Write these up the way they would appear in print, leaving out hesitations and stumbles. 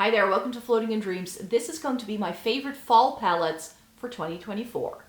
Hi there, welcome to Floating in Dreams. This is going to be my favorite fall palettes for 2024.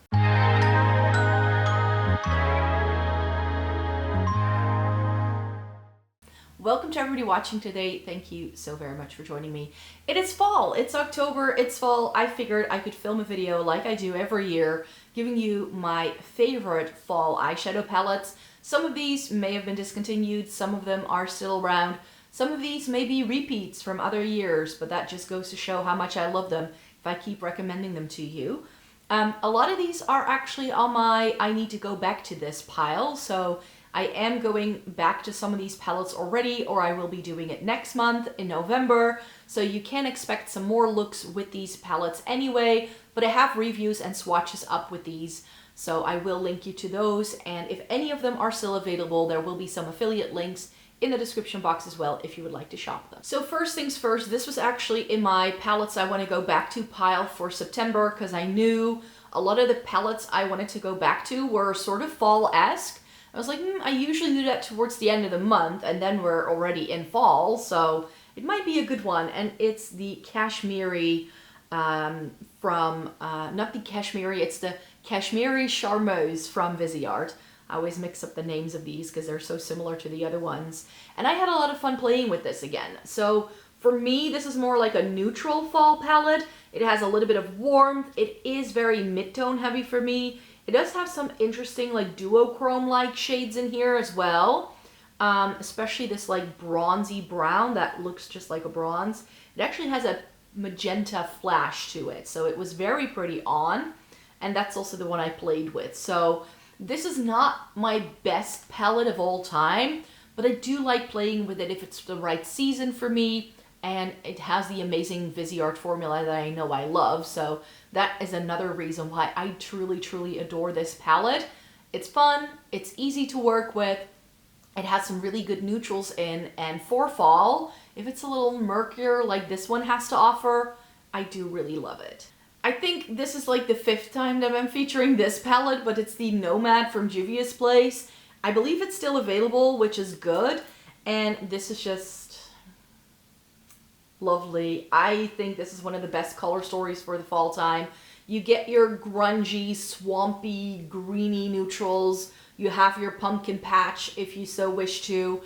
Welcome to everybody watching today. Thank you so very much for joining me. It is fall, it's October, it's fall. I figured I could film a video like I do every year, giving you my favorite fall eyeshadow palettes. Some of these may have been discontinued, some of them are still around. Some of these may be repeats from other years, but that just goes to show how much I love them if I keep recommending them to you. A lot of these are actually on my I need to go back to this pile, so I am going back to some of these palettes already, or I will be doing it next month in November, so you can expect some more looks with these palettes anyway, but I have reviews and swatches up with these, so I will link you to those, and if any of them are still available, there will be some affiliate links in the description box as well if you would like to shop them. So first things first, this was actually in my palettes I want to go back to pile for September because I knew a lot of the palettes I wanted to go back to were sort of fall-esque. I was like, I usually do that towards the end of the month and then we're already in fall, so it might be a good one. And it's the Cashmerie not the Cashmerie, it's the Cashmerie Charmeuse from Viseart. I always mix up the names of these because they're so similar to the other ones. And I had a lot of fun playing with this again. So for me, this is more like a neutral fall palette. It has a little bit of warmth. It is very mid-tone heavy for me. It does have some interesting like duochrome-like shades in here as well. Especially this like bronzy brown that looks just like a bronze. It actually has a magenta flash to it. So it was very pretty on. And that's also the one I played with. So this is not my best palette of all time, but I do like playing with it if it's the right season for me, and it has the amazing Viseart formula that I know I love, so that is another reason why I truly, truly adore this palette. It's fun, it's easy to work with, it has some really good neutrals in, and for fall, if it's a little murkier like this one has to offer, I do really love it. I think this is like the 5th time that I'm featuring this palette, but it's the Nomad from Juvias Place. I believe it's still available, which is good. And this is just lovely. I think this is one of the best color stories for the fall time. You get your grungy, swampy, greeny neutrals. You have your pumpkin patch if you so wish to.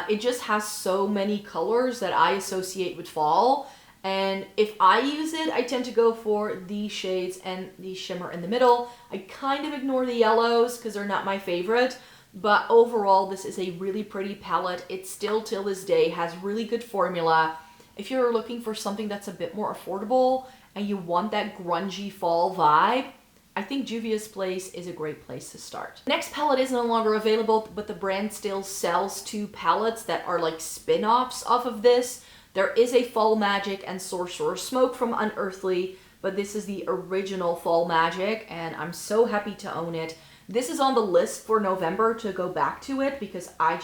It just has so many colors that I associate with fall. And if I use it, I tend to go for these shades and the shimmer in the middle. I kind of ignore the yellows because they're not my favorite. But overall, this is a really pretty palette. It still, till this day, has really good formula. If you're looking for something that's a bit more affordable and you want that grungy fall vibe, I think Juvias Place is a great place to start. Next palette is no longer available, but the brand still sells 2 palettes that are like spin-offs off of this. There is a Fall Magic and Sorcerer Smoke from Unearthly, but this is the original Fall Magic, and I'm so happy to own it. This is on the list for November to go back to it because I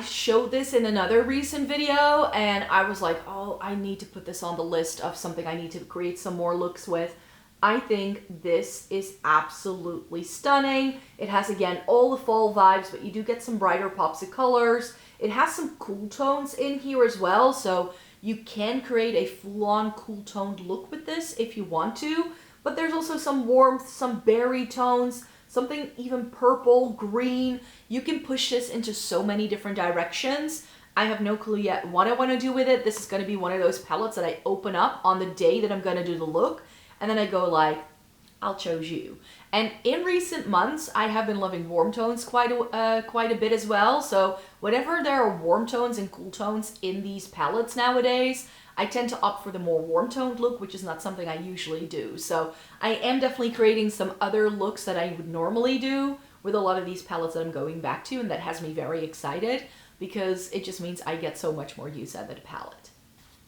showed this in another recent video, and I was like, oh, I need to put this on the list of something I need to create some more looks with. I think this is absolutely stunning. It has, again, all the fall vibes, but you do get some brighter pops of colors. It has some cool tones in here as well, so you can create a full-on cool-toned look with this if you want to. But there's also some warmth, some berry tones, something even purple, green. You can push this into so many different directions. I have no clue yet what I want to do with it. This is going to be one of those palettes that I open up on the day that I'm going to do the look. And then I go like, I'll choose you. And in recent months, I have been loving warm tones quite a bit as well. So whenever there are warm tones and cool tones in these palettes nowadays, I tend to opt for the more warm toned look, which is not something I usually do. So I am definitely creating some other looks that I would normally do with a lot of these palettes that I'm going back to, and that has me very excited because it just means I get so much more use out of the palette.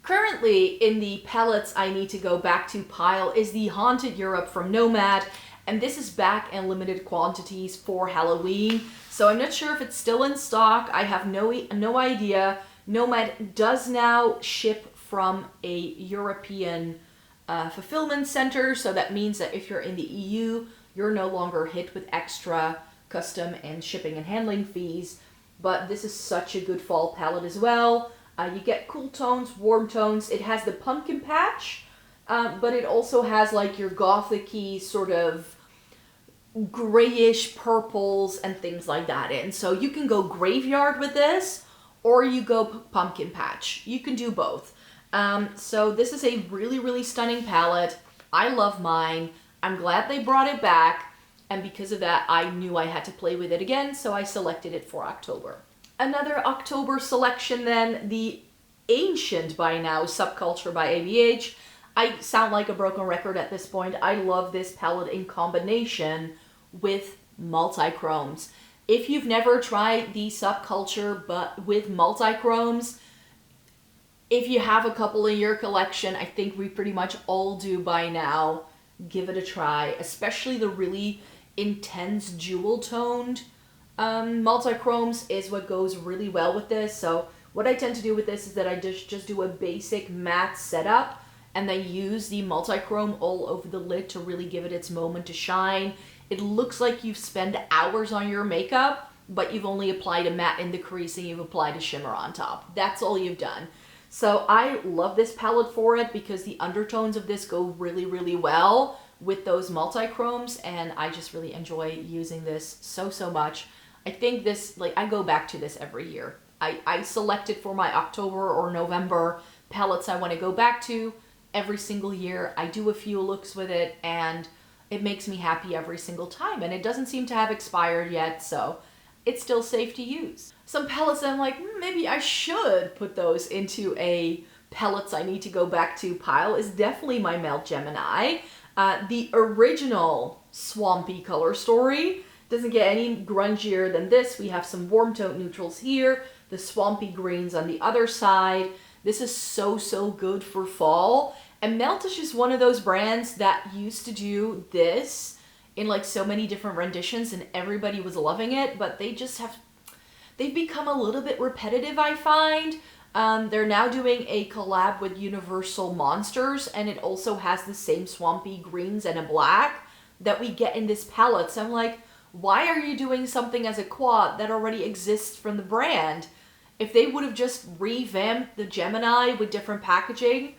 Currently, in the palettes I need to go back to pile is the Haunted Europe from Nomad, and this is back in limited quantities for Halloween, so I'm not sure if it's still in stock. I have no idea. Nomad does now ship from a European fulfillment center, so that means that if you're in the EU, you're no longer hit with extra custom and shipping and handling fees, but this is such a good fall palette as well. You get cool tones, warm tones. It has the pumpkin patch, but it also has like your gothic-y sort of grayish purples and things like that in. So you can go graveyard with this, or you go pumpkin patch. You can do both. So this is a really, really stunning palette. I love mine. I'm glad they brought it back. And because of that, I knew I had to play with it again, so I selected it for October. Another October selection then, the Ancient by now Subculture by ABH. I sound like a broken record at this point. I love this palette in combination with multi-chromes. If you've never tried the Subculture but with multi-chromes, if you have a couple in your collection, I think we pretty much all do by now, give it a try, especially the really intense jewel toned multi-chromes is what goes really well with this. So what I tend to do with this is that I just do a basic matte setup and then use the multi-chrome all over the lid to really give it its moment to shine. It looks like you've spent hours on your makeup, but you've only applied a matte in the crease and you've applied a shimmer on top. That's all you've done. So I love this palette for it because the undertones of this go really, really well with those multi-chromes, and I just really enjoy using this so much. I think this, like, I go back to this every year. I select it for my October or November palettes I want to go back to every single year. I do a few looks with it, and it makes me happy every single time, and it doesn't seem to have expired yet, so it's still safe to use. Some palettes that I'm like, maybe I should put those into a palettes I need to go back to pile is definitely my Melt Gemini. The original Swampy color story doesn't get any grungier than this. We have some warm tone neutrals here, the swampy greens on the other side. This is so good for fall. And Melt is just one of those brands that used to do this in like so many different renditions and everybody was loving it, but they've become a little bit repetitive, I find. They're now doing a collab with Universal Monsters, and it also has the same swampy greens and a black that we get in this palette. So I'm like, why are you doing something as a quad that already exists from the brand? If they would have just revamped the Gemini with different packaging,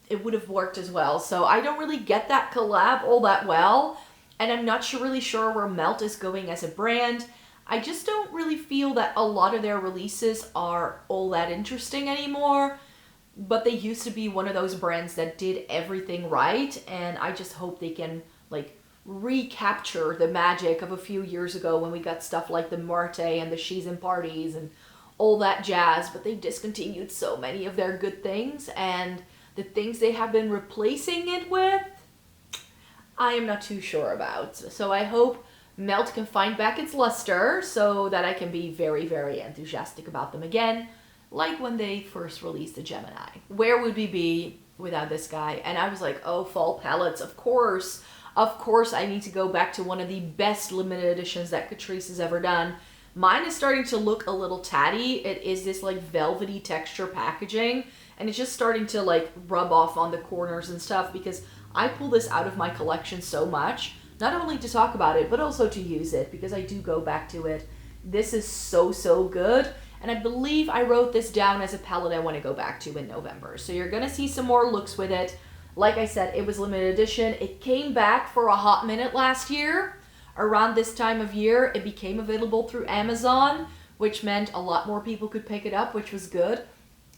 it would have worked as well. So I don't really get that collab all that well, and I'm not really sure where Melt is going as a brand. I just don't really feel that a lot of their releases are all that interesting anymore, but they used to be one of those brands that did everything right, and I just hope they can like recapture the magic of a few years ago when we got stuff like the Marte and the She's in Parties and all that jazz, but they've discontinued so many of their good things, and the things they have been replacing it with, I am not too sure about. So I hope Melt can find back its luster so that I can be very enthusiastic about them again, like when they first released the Gemini. Where would we be without this guy? And I was like, oh, fall palettes, of course I need to go back to one of the best limited editions that Catrice has ever done. Mine is starting to look a little tatty. It is this like velvety texture packaging, and it's just starting to like rub off on the corners and stuff because I pull this out of my collection so much, not only to talk about it, but also to use it because I do go back to it. This is so good, and I believe I wrote this down as a palette I want to go back to in November. So you're gonna see some more looks with it. Like I said, it was limited edition. It came back for a hot minute last year. Around this time of year, it became available through Amazon, which meant a lot more people could pick it up, which was good,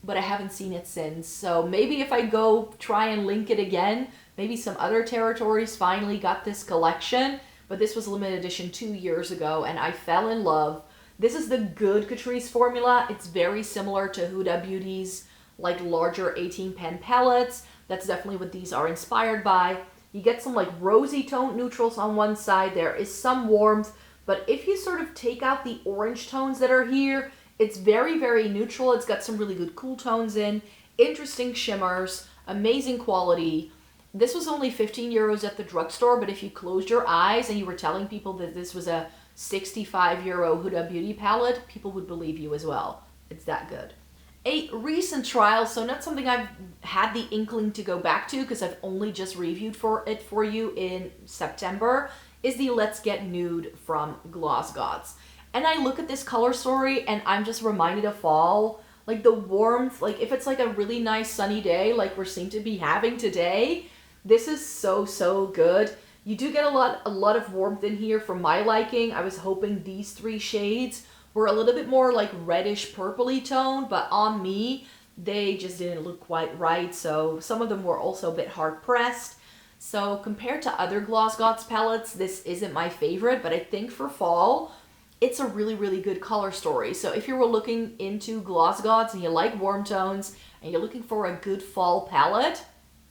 but I haven't seen it since. So maybe if I go try and link it again, maybe some other territories finally got this collection, but this was limited edition 2 years ago, and I fell in love. This is the good Catrice formula. It's very similar to Huda Beauty's like larger 18 pen palettes. That's definitely what these are inspired by. You get some like rosy toned neutrals on one side. There is some warmth, but if you sort of take out the orange tones that are here, it's very neutral. It's got some really good cool tones in, interesting shimmers, amazing quality. This was only 15 euros at the drugstore, but if you closed your eyes and you were telling people that this was a 65 euro Huda Beauty palette, people would believe you as well. It's that good. A recent trial, so not something I've had the inkling to go back to because I've only just reviewed for you in September, is the Let's Get Nude from Gloss Gods. And I look at this color story and I'm just reminded of fall. Like the warmth, like if it's like a really nice sunny day like we seem to be having today, this is so, so good. You do get a lot of warmth in here for my liking. I was hoping these 3 shades were a little bit more like reddish purpley toned, but on me, they just didn't look quite right. So some of them were also a bit hard pressed. So compared to other Gloss Gods palettes, this isn't my favorite, but I think for fall, it's a really, really good color story. So if you were looking into Gloss Gods and you like warm tones and you're looking for a good fall palette,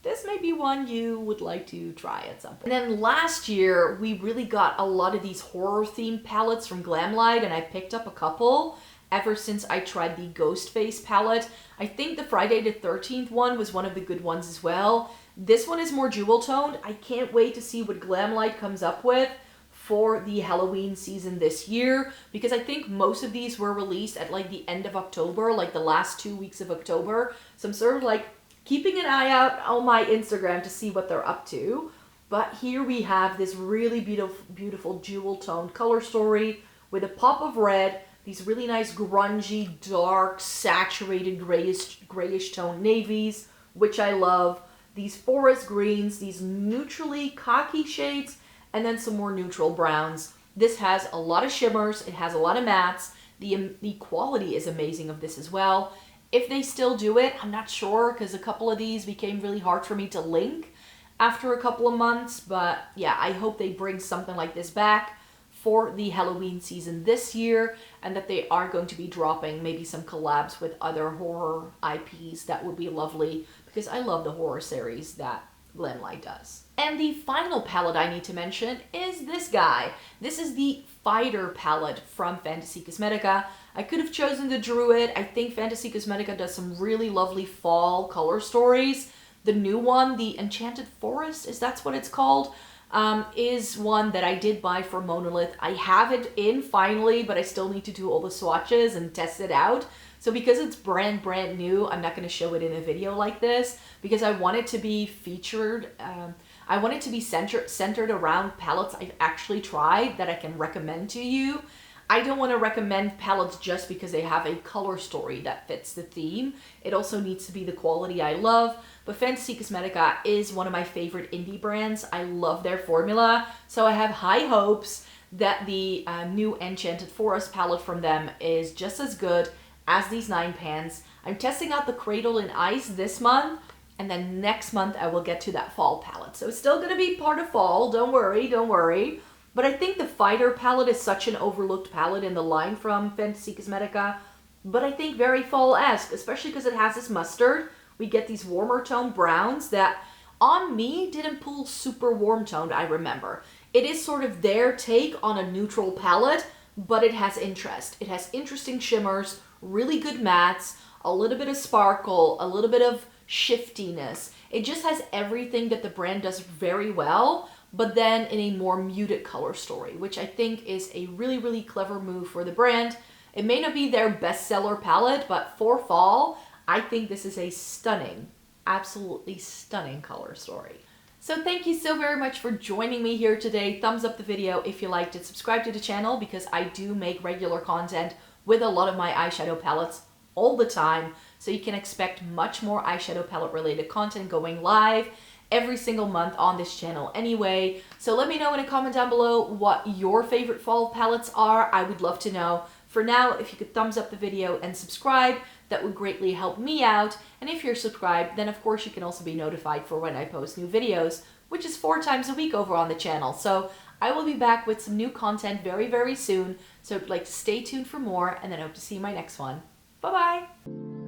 this may be one you would like to try at some point. And then last year, we really got a lot of these horror themed palettes from Glamlite, and I picked up a couple ever since I tried the Ghostface palette. I think the Friday the 13th one was one of the good ones as well. This one is more jewel toned. I can't wait to see what Glamlite comes up with for the Halloween season this year, because I think most of these were released at like the end of October, like the last 2 weeks of October. So I'm sort of like keeping an eye out on my Instagram to see what they're up to. But here we have this really beautiful jewel toned color story with a pop of red, these really nice grungy, dark, saturated grayish toned navies, which I love, these forest greens, these neutrally khaki shades, and then some more neutral browns. This has a lot of shimmers, it has a lot of mattes. The quality is amazing of this as well. If they still do it, I'm not sure, because a couple of these became really hard for me to link after a couple of months. But yeah, I hope they bring something like this back for the Halloween season this year, and that they are going to be dropping maybe some collabs with other horror IPs. That would be lovely, because I love the horror series that Glamlite does. And the final palette I need to mention is this guy. This is the Fighter palette from Fantasy Cosmetica. I could have chosen the Druid. I think Fantasy Cosmetica does some really lovely fall color stories. The new one, the Enchanted Forest, is that's what it's called, is one that I did buy for MONOLITH. I have it in finally, but I still need to do all the swatches and test it out. So because it's brand new, I'm not going to show it in a video like this, because I want it to be featured. I want it to be centered around palettes I've actually tried that I can recommend to you. I don't want to recommend palettes just because they have a color story that fits the theme. It also needs to be the quality I love. But Fantasy Cosmetica is one of my favorite indie brands. I love their formula. So I have high hopes that the new Enchanted Forest palette from them is just as good as these 9 pans. I'm testing out the Cradle in Ice this month, and then next month I will get to that fall palette. So it's still going to be part of fall. Don't worry, don't worry. But I think the Fighter palette is such an overlooked palette in the line from Fantasy Cosmetica, but I think very fall-esque, especially because it has this mustard. We get these warmer tone browns that on me didn't pull super warm toned, I remember. It is sort of their take on a neutral palette, but it has interest. It has interesting shimmers, really good mattes, a little bit of sparkle, a little bit of shiftiness. It just has everything that the brand does very well, but then in a more muted color story, which I think is a really, really clever move for the brand. It may not be their bestseller palette, but for fall, I think this is a stunning, absolutely stunning color story. So thank you so very much for joining me here today. Thumbs up the video if you liked it. Subscribe to the channel because I do make regular content with a lot of my eyeshadow palettes all the time. So you can expect much more eyeshadow palette related content going live every single month on this channel anyway. So let me know in a comment down below what your favorite fall palettes are. I would love to know. For now, if you could thumbs up the video and subscribe, that would greatly help me out. And if you're subscribed, then of course you can also be notified for when I post new videos, which is 4 times a week over on the channel. So I will be back with some new content very, very soon. So I'd like to stay tuned for more, and then I hope to see you in my next one. Bye-bye.